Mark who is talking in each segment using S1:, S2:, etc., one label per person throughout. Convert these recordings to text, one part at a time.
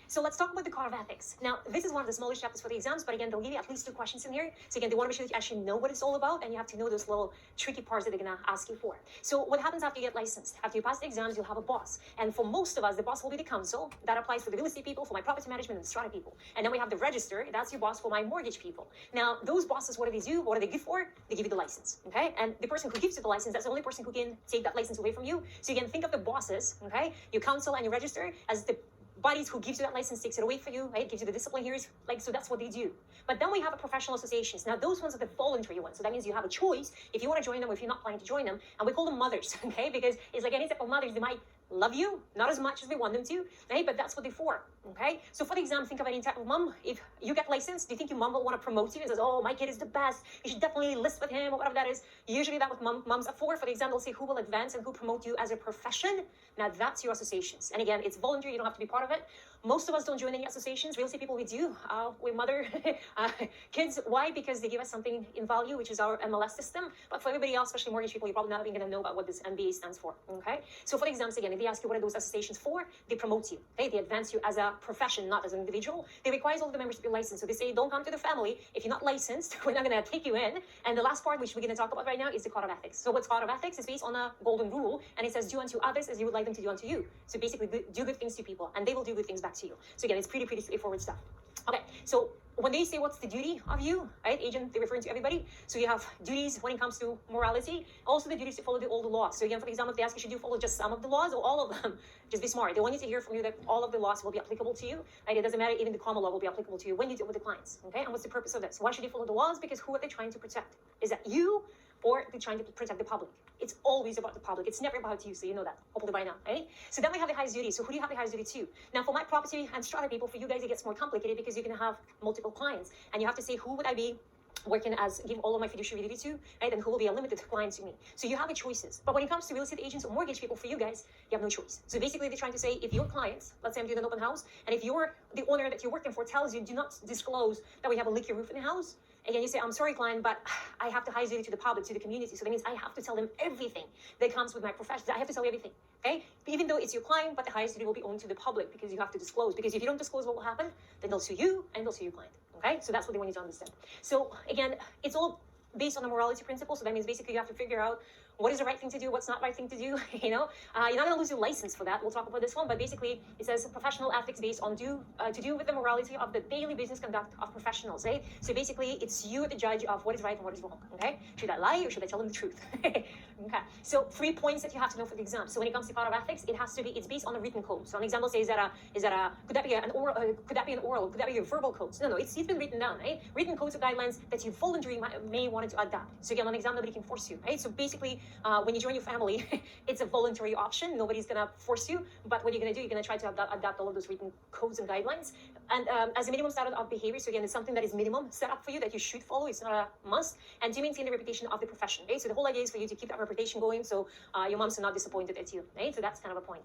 S1: So let's talk about the code of ethics. Now, this is one of the smallest chapters for the exams, but again, they'll give you at least 2 questions in here. So again, they want to make sure that you actually know what it's all about, and you have to know those little tricky parts that they're going to ask you for. So what happens after you get licensed? After you pass the exams, you'll have a boss. And for most of us, the boss will be the counsel. That applies for the real estate people, for my property management and strata people. And then we have the register. That's your boss for my mortgage people. Now, those bosses, what do they do? What are they good for? They give you the license, okay? And the person who gives you the license, that's the only person who can take that license away from you. So you can think of the bosses, okay? Your counsel and your register as the bodies who gives you that license, takes it away for you, right? Gives you the discipline here, like, so that's what they do. But then we have a professional associations. Now, those ones are the voluntary ones. So that means you have a choice if you want to join them or if you're not planning to join them. And we call them mothers, okay? Because it's like any type of mothers, they might love you, not as much as we want them to, right? But that's what they're for, okay? So for the exam, think of any type of mom. If you get licensed, do you think your mom will want to promote you and says, oh, my kid is the best, you should definitely list with him or whatever that is? Usually that what moms are for. For the exam, they'll say who will advance and who promote you as a profession. Now that's your associations. And again, it's voluntary, you don't have to be part of it. Most of us don't join any associations. Real estate people, we do. We mother kids. Why? Because they give us something in value, which is our MLS system. But for everybody else, especially mortgage people, you're probably not even going to know about what this MBA stands for, okay? So for the exams, again, if they ask you what are those associations for, they promote you, okay? They advance you as a profession, not as an individual. They require all of the members to be licensed. So they say, don't come to the family if you're not licensed. We're not going to take you in. And the last part, which we're going to talk about right now, is the code of ethics. So what's code of ethics is based on a golden rule, and it says, do unto others as you would like them to do unto you. So basically, do good things to people, and they will do good things back to you. So again, it's pretty straightforward stuff. Okay, so when they say what's the duty of you, right, agent, they're referring to everybody. So you have duties when it comes to morality, also the duties to follow all the laws. So again, for example, if they ask you, should you follow just some of the laws or all of them? Just be smart. They want you to hear from you that all of the laws will be applicable to you, right? It doesn't matter, even the common law will be applicable to you when you deal with the clients, okay? And what's the purpose of this? Why should you follow the laws? Because who are they trying to protect? Is that you, or they're trying to protect the public? It's always about the public. It's never about you, so you know that, hopefully by now, right? So then we have the highest duty. So who do you have the highest duty to? Now, for my property and strata people, for you guys, it gets more complicated because you're going to have multiple clients, and you have to say, who would I be working as, give all of my fiduciary duty to, right? And who will be a limited client to me. So you have the choices. But when it comes to real estate agents or mortgage people, for you guys, you have no choice. So basically they're trying to say, if your clients, let's say I'm doing an open house, and if you're the owner that you're working for tells you, do not disclose that we have a leaky roof in the house, again, you say, I'm sorry, client, but I have to highest duty to the public, to the community. So that means I have to tell them everything that comes with my profession. I have to tell you everything, okay? Even though it's your client, but the highest duty will be owned to the public because you have to disclose. Because if you don't disclose what will happen, then they'll sue you and they'll sue your client, okay? So that's what they want you to understand. So again, it's all based on the morality principle. So that means basically you have to figure out what is the right thing to do, what's not the right thing to do, you know? You're not gonna lose your license for that. We'll talk about this one, but basically it says professional ethics based on to do with the morality of the daily business conduct of professionals, right? So basically it's you the judge of what is right and what is wrong, okay? Should I lie or should I tell them the truth? Okay, so 3 points that you have to know for the exam. So when it comes to code of ethics, it has to be, it's based on a written code. So an example says could that be an oral, could that be a verbal code? No, it's been written down, right? Written codes or guidelines that you voluntarily may want to adapt. So again, on an exam, nobody can force you, right? So basically, when you join your family, it's a voluntary option. Nobody's gonna force you, but what you're gonna do, you're gonna try to adapt all of those written codes and guidelines. And as a minimum standard of behavior, so again, it's something that is minimum set up for you that you should follow. It's not a must. And to maintain the reputation of the profession, right? So the whole idea is for you to keep that reputation going, so your moms are not disappointed at you, right? So that's kind of a point.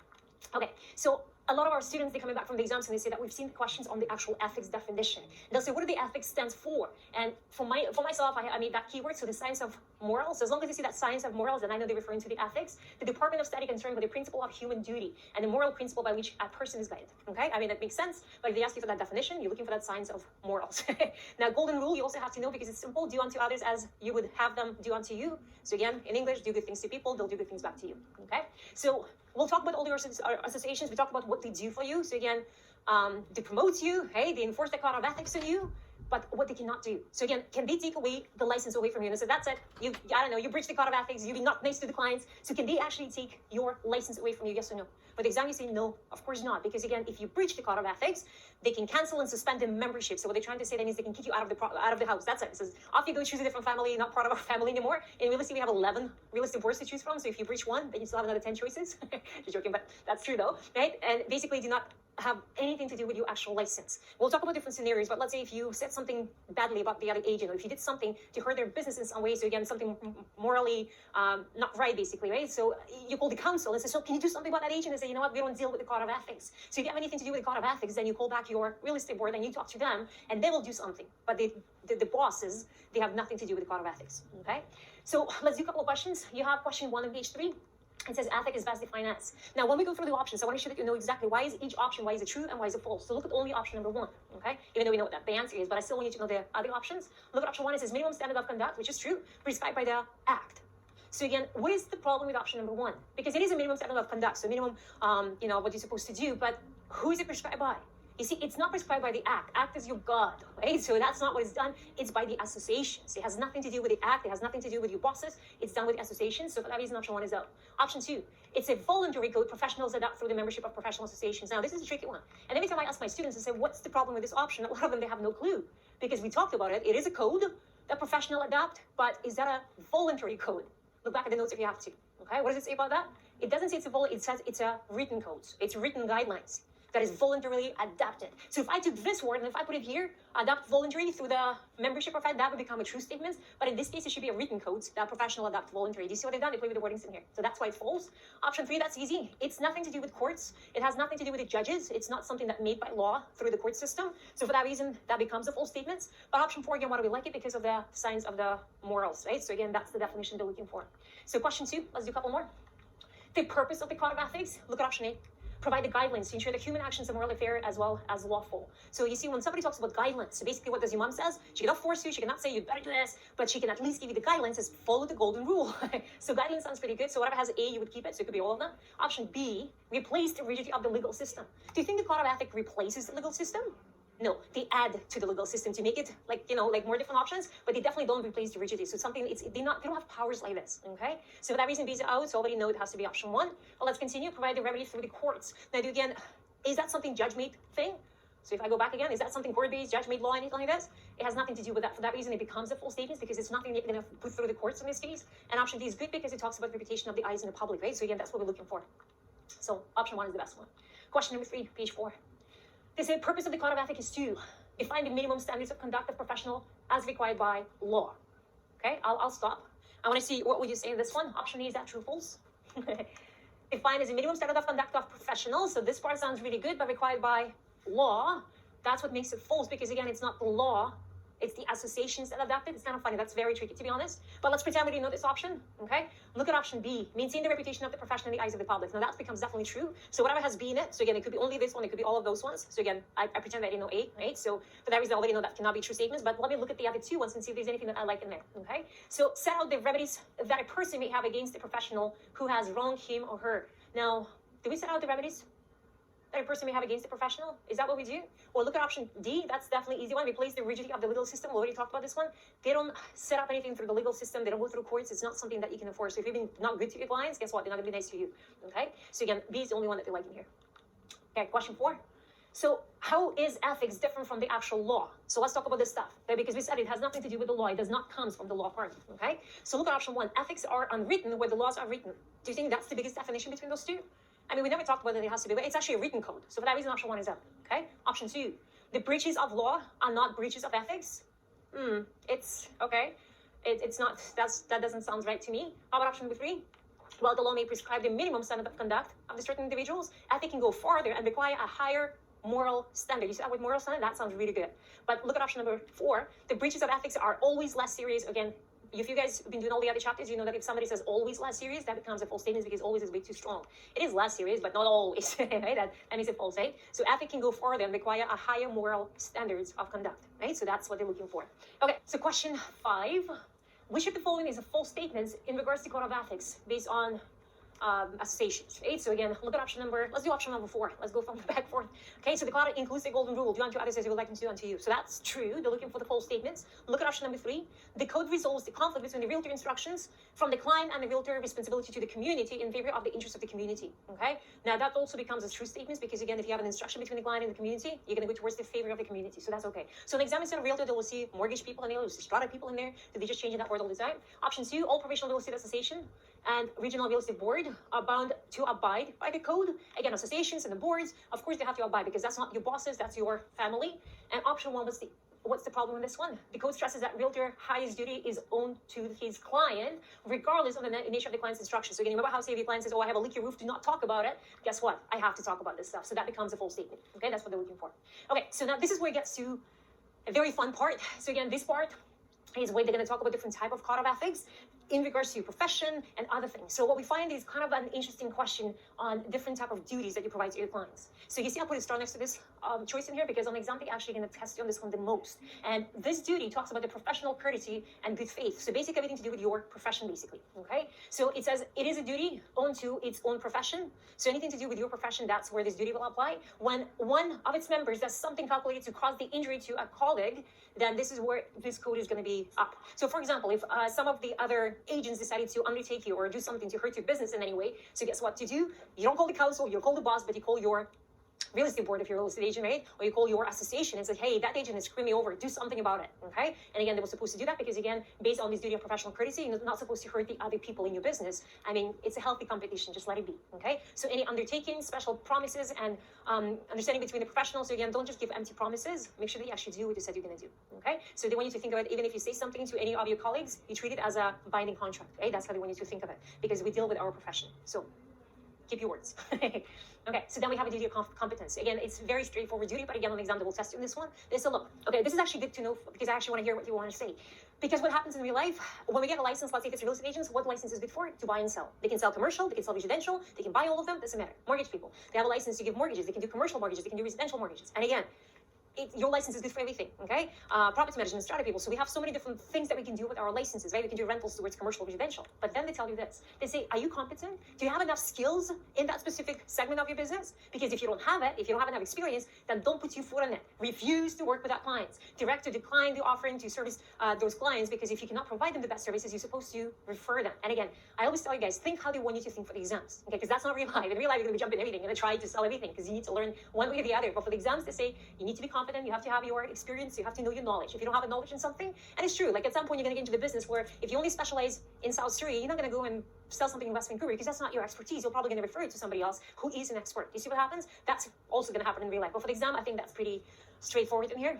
S1: Okay, so a lot of our students, they're coming back from the exams and they say that we've seen the questions on the actual ethics definition. And they'll say, what do the ethics stands for? And for myself, I made that keyword, so the science of morals. So as long as you see that science of morals, then I know they're referring to the ethics. The Department of Study concerned with the principle of human duty and the moral principle by which a person is guided. Okay, I mean, that makes sense. But if they ask you for that definition, you're looking for that science of morals. Now, golden rule, you also have to know because it's simple. Do unto others as you would have them do unto you. So again, in English, do good things to people, they'll do good things back to you. Okay, so we'll talk about all your associations. We talk about what they do for you. So again, they promote you, hey, they enforce the code of ethics on you, but what they cannot do. So again, can they take away the license away from you? And so that's it. I don't know, you breach the code of ethics, you're not nice to the clients. So can they actually take your license away from you? Yes or no? For the exam, you say no, of course not. Because again, if you breach the code of ethics, they can cancel and suspend the membership. So what they're trying to say then is they can kick you out of the house. That's it. It says, off you go, choose a different family, not part of our family anymore. In real estate, we have 11 real estate boards to choose from. So if you breach one, then you still have another 10 choices. Just joking, but that's true though, right? And basically do not have anything to do with your actual license. We'll talk about different scenarios, but let's say if you said something badly about the other agent, or if you did something to hurt their business in some way, so again, something morally not right, basically, right? So you call the council and say, so can you do something about that agent? And say, you know what, we don't deal with the code of ethics. So if you have anything to do with the code of ethics, then you call back your real estate board and you talk to them, and they will do something. But the bosses, they have nothing to do with the code of ethics, okay? So let's do a couple of questions. You have question 1 on page 3. It says ethic is best defined as. Now, when we go through the options, I want to show that you know exactly why is each option, why is it true and why is it false. So look at only option number 1, okay? Even though we know what the answer is, but I still want you to know the other options. Look at option 1, it says minimum standard of conduct, which is true, prescribed by the act. So again, what is the problem with option number 1? Because it is a minimum standard of conduct, so minimum, what you're supposed to do, but who is it prescribed by? You see, it's not prescribed by the act. Act is your God, right? So that's not what it's done. It's by the associations. It has nothing to do with the act. It has nothing to do with your bosses. It's done with the associations. So for that reason, option 1 is out. Option 2, it's a voluntary code professionals adopt through the membership of professional associations. Now, this is a tricky one. And every time I ask my students, I say, what's the problem with this option? A lot of them, they have no clue because we talked about it. It is a code that professional adopt, but is that a voluntary code? Look back at the notes if you have to. Okay, what does it say about that? It doesn't say it's a it says it's a written code. It's written guidelines that is voluntarily adapted. So if I took this word and if I put it here, adapt voluntary through the membership of it, that would become a true statement. But in this case, it should be a written code that professional adapt voluntary. Do you see what they've done? They play with the wordings in here. So that's why it's false. Option 3, that's easy. It's nothing to do with courts. It has nothing to do with the judges. It's not something that's made by law through the court system. So for that reason, that becomes a false statement. But option 4, again, why do we like it? Because of the signs of the morals, right? So again, that's the definition they're looking for. So question 2, let's do a couple more. The purpose of the code of ethics, look at option A. Provide the guidelines to ensure that human actions are morally fair as well as lawful. So you see, when somebody talks about guidelines, so basically what does your mom says? She cannot force you, she cannot say you better do this, but she can at least give you the guidelines as follow the golden rule. So guidelines sounds pretty good. So whatever has A, you would keep it. So it could be all of them. Option B, replace the rigidity of the legal system. Do you think the code of ethics replaces the legal system? No, they add to the legal system to make it like more different options, but they definitely don't replace the rigidity. So something they don't have powers like this. Okay, so for that reason, B is out. So already know it has to be option 1. Well, let's continue. Provide the remedy through the courts. Now, again, is that something judge-made thing? So if I go back again, is that something court-based, judge-made law, anything like this? It has nothing to do with that. For that reason, it becomes a false statement because it's nothing you're going to put through the courts in this case. And option D is good because it talks about reputation of the eyes in the public, right? So again, that's what we're looking for. So option 1 is the best one. Question number 3, page 4. They say the purpose of the code of ethics is to define the minimum standards of conduct of professional as required by law. Okay, I'll stop. I want to see what would you say in this one. Option A, is that true or false? Defined as a minimum standard of conduct of professionals. So this part sounds really good, but required by law. That's what makes it false because again, it's not the law. It's the associations that adopt it. It's kind of funny. That's very tricky, to be honest. But let's pretend we didn't know this option, okay? Look at option B. Maintain the reputation of the profession in the eyes of the public. Now, that becomes definitely true. So whatever has B in it, so again, it could be only this one. It could be all of those ones. So again, I pretend that I didn't know A, right? So for that reason, I already know that cannot be true statements. But let me look at the other 2 ones and see if there's anything that I like in there, okay? So set out the remedies that a person may have against a professional who has wronged him or her. Now, do we set out the remedies that a person may have against a professional? Is that what we do? Or look at option D. That's definitely easy one. Replace the rigidity of the legal system. We already talked about this one. They don't set up anything through the legal system. They don't go through courts. It's not something that you can enforce. So if you've been not good to your clients, guess what? They're not going to be nice to you. Okay? So again, B is the only one that they like in here. Okay, question 4. So how is ethics different from the actual law? So let's talk about this stuff. Okay? Because we said it has nothing to do with the law. It does not come from the law part. Okay? So look at option 1. Ethics are unwritten where the laws are written. Do you think that's the biggest definition between those two? I mean, we never talked about that it has to be, but it's actually a written code. So for that reason, option 1 is up. Okay? Option 2, the breaches of law are not breaches of ethics. It's okay. It's not. That doesn't sound right to me. How about option number 3? While the law may prescribe the minimum standard of conduct of the certain individuals, ethics can go farther and require a higher moral standard. You see that with moral standard? That sounds really good. But look at option number 4. The breaches of ethics are always less serious. Again, if you guys have been doing all the other chapters, you know that if somebody says always less serious, that becomes a false statement because always is way too strong. It is less serious, but not always, right? That makes it false, right? So ethics can go further and require a higher moral standards of conduct, right? So that's what they're looking for. Okay, so question 5. Which of the following is a false statement in regards to code of ethics based on associations, right? So again, look at let's do option number 4. Let's go from the back forth. Okay, so the code includes the golden rule. Do unto others as you would like them to do unto you. So that's true. They're looking for the false statements. Look at option number 3. The code resolves the conflict between the realtor instructions from the client and the realtor responsibility to the community in favor of the interest of the community. Okay, now that also becomes a true statement because again, if you have an instruction between the client and the community, you're going to go towards the favor of the community. So that's okay. So an exam instead of realtor, they will see mortgage people in there, they'll see strata people in there. Did they just changing that word all the time? Option 2, all provincial real estate association and regional real estate board are bound to abide by the code. Again, associations and the boards, of course, they have to abide because that's not your bosses, that's your family. And option 1 was what's the problem with this one? The code stresses that realtor highest duty is owed to his client, regardless of the nature of the client's instructions. So again, remember how say if your client says, oh, I have a leaky roof, do not talk about it. Guess what? I have to talk about this stuff. So that becomes a false statement. Okay, that's what they're looking for. Okay, so now this is where it gets to a very fun part. So again, this part is where they're going to talk about different type of code of ethics. in regards to your profession and other things. So what we find is kind of an interesting question on different type of duties that you provide to your clients. So you see I put a star next to this choice in here because on the exam, they're actually going to test you on this one the most. And this duty talks about the professional courtesy and good faith. So basically everything to do with your profession, basically. Okay. So it says it is a duty onto its own profession. So anything to do with your profession, that's where this duty will apply. When one of its members does something calculated to cause the injury to a colleague, then this is where this code is going to be up. So for example, if some of the other agents decided to undertake you or do something to hurt your business in any way, so guess what to do? You don't call the council, you call the boss, but you call your real estate board if you're a real estate agent, right? Or you call your association and say, hey, that agent is screwing me over, do something about it, okay? And again, they were supposed to do that because again, based on this duty of professional courtesy, you're not supposed to hurt the other people in your business. I mean, it's a healthy competition, just let it be, okay? So any undertakings, special promises, and understanding between the professionals, so again, don't just give empty promises, make sure that you actually do what you said you're gonna do, okay? So they want you to think of it, even if you say something to any of your colleagues, you treat it as a binding contract, right? That's how they want you to think of it, because we deal with our profession. So keep your words. Okay, so then we have a duty of competence. Again, it's very straightforward duty, but again, on the exam, they will test you in this one. This a look. Okay, this is actually good to know because I actually want to hear what you want to say. Because what happens in real life, when we get a license, let's say if it's real estate agents, what license is good for? To buy and sell. They can sell commercial, they can sell residential, they can buy all of them, doesn't matter. Mortgage people, they have a license to give mortgages, they can do commercial mortgages, they can do residential mortgages. And again, your license is good for everything, okay? Property management, strata people. So we have so many different things that we can do with our licenses, right? We can do rentals towards commercial, residential. But then they tell you this. They say, are you competent? Do you have enough skills in that specific segment of your business? Because if you don't have it, if you don't have enough experience, then don't put your foot on it. Refuse to work with that clients. Direct to decline the offering to service those clients, because if you cannot provide them the best services, you're supposed to refer them. And again, I always tell you guys, think how they want you to think for the exams, okay? Because that's not real life. In real life, you're going to be jumping everything, you're going to try to sell everything because you need to learn one way or the other. But for the exams, they say you need to be confident, you have to have your experience, you have to know your knowledge. If you don't have a knowledge in something, and it's true, like at some point you're going to get into the business where if you only specialize in South Surrey, you're not going to go and sell something in West Vancouver because that's not your expertise. You're probably going to refer it to somebody else who is an expert. You see what happens? That's also going to happen in real life. But for the exam, I think that's pretty straightforward in here.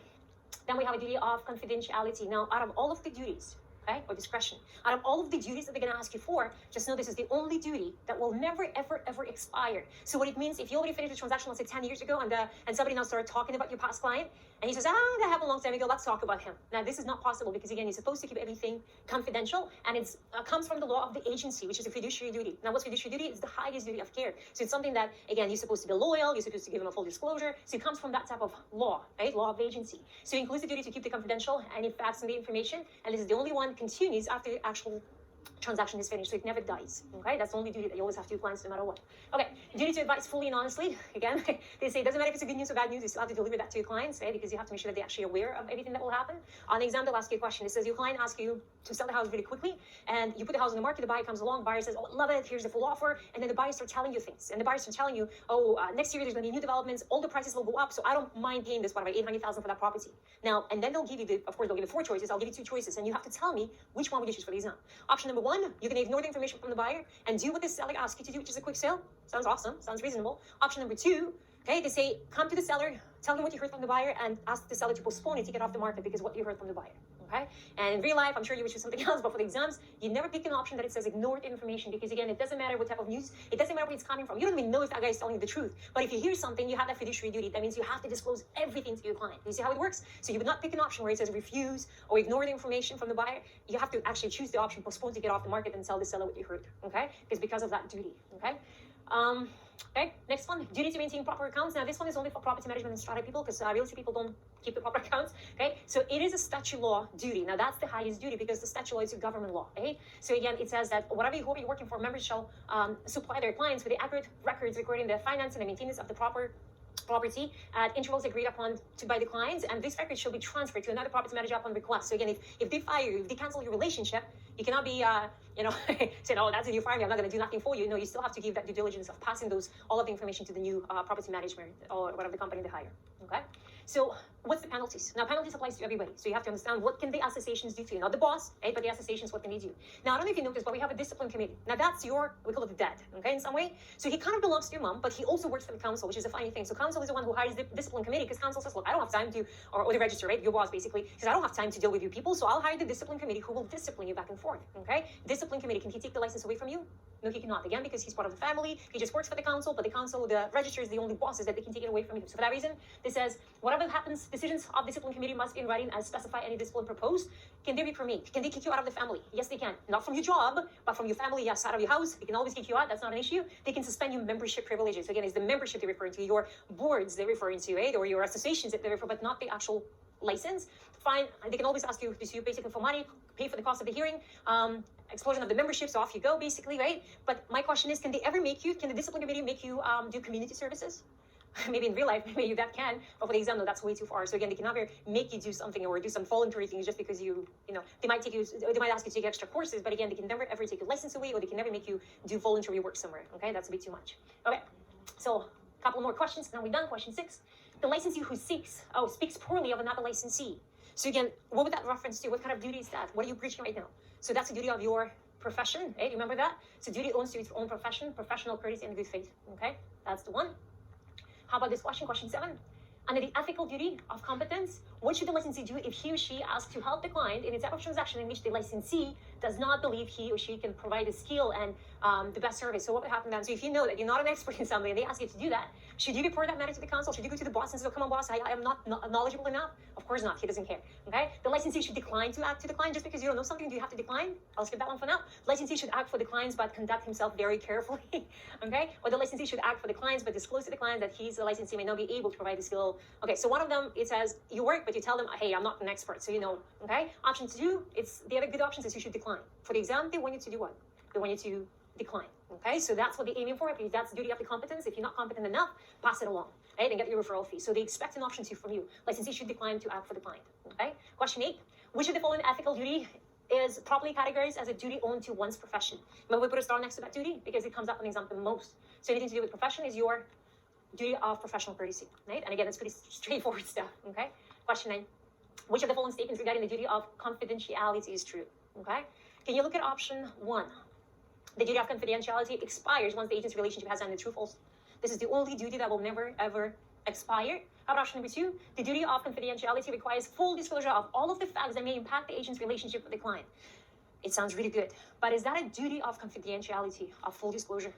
S1: Then we have a duty of confidentiality. Now, out of all of the duties, okay, or discretion, out of all of the duties that they're going to ask you for, just know this is the only duty that will never, ever, ever expire. So what it means, if you already finished a transaction, let's say 10 years ago, and somebody now started talking about your past client, and he says, that happened a long time ago, let's talk about him. Now, this is not possible because, again, you're supposed to keep everything confidential, and it comes from the law of the agency, which is a fiduciary duty. Now, what's fiduciary duty? It's the highest duty of care. So it's something that, again, you're supposed to be loyal, you're supposed to give them a full disclosure. So it comes from that type of law, right? Law of the agency. So it includes the duty to keep the confidential any facts and the information, and this is the only one continues after the actual transaction is finished, so it never dies, okay? That's the only duty that you always have to your clients no matter what. Okay, duty to advise fully and honestly. Again, they say it doesn't matter if it's a good news or bad news, you still have to deliver that to your clients, right? Because you have to make sure that they're actually aware of everything that will happen. On the exam, they'll ask you a question. It says your client asks you to sell the house really quickly, and you put the house on the market, the buyer comes along, buyer says, oh, love it, here's the full offer, and then the buyer starts telling you things, and the buyer starts telling you, oh, next year there's going to be new developments, all the prices will go up, so I don't mind paying this, whatever, $800,000 for that property. Now, and then they'll give you of course, they'll give you 4 choices, I'll give you 2 choices, and you have to tell me which one would you choose for the exam. Option number 1, you're going to ignore the information from the buyer and do what the seller asks you to do, which is a quick sale. Sounds awesome, sounds reasonable. Option number 2, okay, they say, come to the seller, tell him what you heard from the buyer, and ask the seller to postpone it to get off the market because what you heard from the buyer. Okay? And in real life, I'm sure you would choose something else, but for the exams, you never pick an option that it says ignore the information, because again, it doesn't matter what type of news, it doesn't matter where it's coming from. You don't even know if that guy is telling you the truth. But if you hear something, you have that fiduciary duty. That means you have to disclose everything to your client. You see how it works? So you would not pick an option where it says refuse or ignore the information from the buyer. You have to actually choose the option postpone to get off the market and tell the seller what you heard. Okay? Because of that duty. Okay? Okay, next one, duty to maintain proper accounts. Now, this one is only for property management and strata people, because real estate people don't keep the proper accounts. Okay, so it is a statute law duty. Now, that's the highest duty because the statute law is a government law. Okay, so again, it says that whatever whoever you're working for, members shall supply their clients with the accurate records recording the finance and the maintenance of the property at intervals agreed upon by the clients, and this record shall be transferred to another property manager upon request. So again, if they fire you, if they cancel your relationship, you cannot be saying, oh, that's it, you fire me, I'm not going to do nothing for you. No, you still have to give that due diligence of passing all of the information to the new property management or whatever the company they hire. Okay, so what's the penalties? Now, penalties applies to everybody, so you have to understand what can the associations do to you, not the boss, right, but the associations, what can they do. Now, I don't know if you noticed, but we have a discipline committee. Now, that's we call it the dad, okay, in some way. So he kind of belongs to your mom, but he also works for the council, which is a funny thing. So council is the one who hires the discipline committee, because council says, look, I don't have time to, or the register, right, your boss basically says, I don't have time to deal with you people, so I'll hire the discipline committee who will discipline you back and forth. Okay, discipline committee, can he take the license away from you? No, he cannot. Again, because he's part of the family. He just works for the council, but the council, the registrar is the only bosses that they can take it away from you. So for that reason, this says, whatever happens, decisions of discipline committee must be in writing as specify any discipline proposed. Can they be permitted? Can they kick you out of the family? Yes, they can. Not from your job, but from your family, yes, out of your house. They can always kick you out. That's not an issue. They can suspend your membership privileges. So again, it's the membership they're referring to, your boards they're referring to, right? Or your associations that they refer, but not the actual license. Fine. They can always ask you to sue basically for money, pay for the cost of the hearing, explosion of the membership, so off you go, basically, right? But my question is, can the discipline committee make you do community services? Maybe in real life, maybe that can, but for the exam, no, that's way too far. So again, they can never make you do something or do some voluntary things just because they might ask you to take extra courses, but again, they can never ever take your license away, or they can never make you do voluntary work somewhere. Okay, that's a bit too much. Okay, so a couple more questions. Now we're done. Question 6: the licensee who speaks poorly of another licensee. So again, what would that reference to? What kind of duty is that? What are you preaching right now? So that's the duty of your profession, right? Remember that? So duty owns to its own profession, professional courtesy and good faith. Okay, that's the one. How about this question? Question 7. Under the ethical duty of competence, what should the licensee do if he or she asks to help the client in a type of transaction in which the licensee does not believe he or she can provide the skill and the best service? So what would happen then? So if you know that you're not an expert in something and they ask you to do that, should you report that matter to the council? Should you go to the boss and say, oh, come on, boss, I am not knowledgeable enough? Of course not. He doesn't care. Okay? The licensee should decline to act to the client. Just because you don't know something, do you have to decline? I'll skip that one for now. Licensee should act for the clients but conduct himself very carefully. Okay? Or the licensee should act for the clients but disclose to the client that he's the licensee may not be able to provide the skill. Okay, so one of them, it says you work, but you tell them, hey, I'm not an expert, so you know. Okay? Option 2, it's the other good option is you should decline. For the exam, they want you to do what? They want you to decline. Okay, so that's what they're aiming for, because that's the duty of the competence. If you're not competent enough, pass it along, right, and get your referral fee. So they expect an option 2 from you. Licensee should decline to act for the client. Okay, question 8: which of the following ethical duty is properly categorized as a duty owed to one's profession? Remember, we put a star next to that duty because it comes up in the exam the most. So anything to do with profession is your duty of professional courtesy, right? And again, it's pretty straightforward stuff. Okay, question 9: which of the following statements regarding the duty of confidentiality is true? Okay, can you look at option 1? The duty of confidentiality expires once the agent's relationship has ended. True, false? This is the only duty that will never, ever expire. How about option number 2? The duty of confidentiality requires full disclosure of all of the facts that may impact the agent's relationship with the client. It sounds really good, but is that a duty of confidentiality, of full disclosure?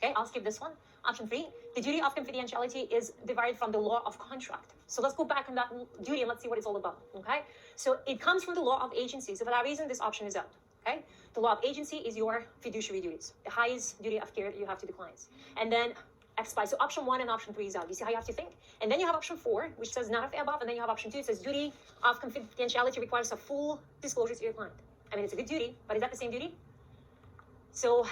S1: Okay, I'll skip this one. Option 3, the duty of confidentiality is derived from the law of contract. So let's go back on that duty and let's see what it's all about. Okay, so it comes from the law of agency. So for that reason, this option is out. Okay, the law of agency is your fiduciary duties, the highest duty of care that you have to the clients. And then expires. So option 1 and option 3 is out. You see how you have to think? And then you have option 4, which says none of the above. And then you have option 2, it says duty of confidentiality requires a full disclosure to your client. I mean, it's a good duty, but is that the same duty? So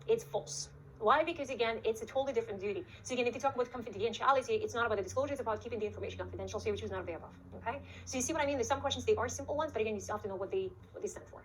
S1: it's false. Why? Because again, it's a totally different duty. So again, if you talk about confidentiality, it's not about the disclosure, it's about keeping the information confidential. So you choose none of the above. Okay? So you see what I mean? There's some questions, they are simple ones, but again, you still have to know what they stand for.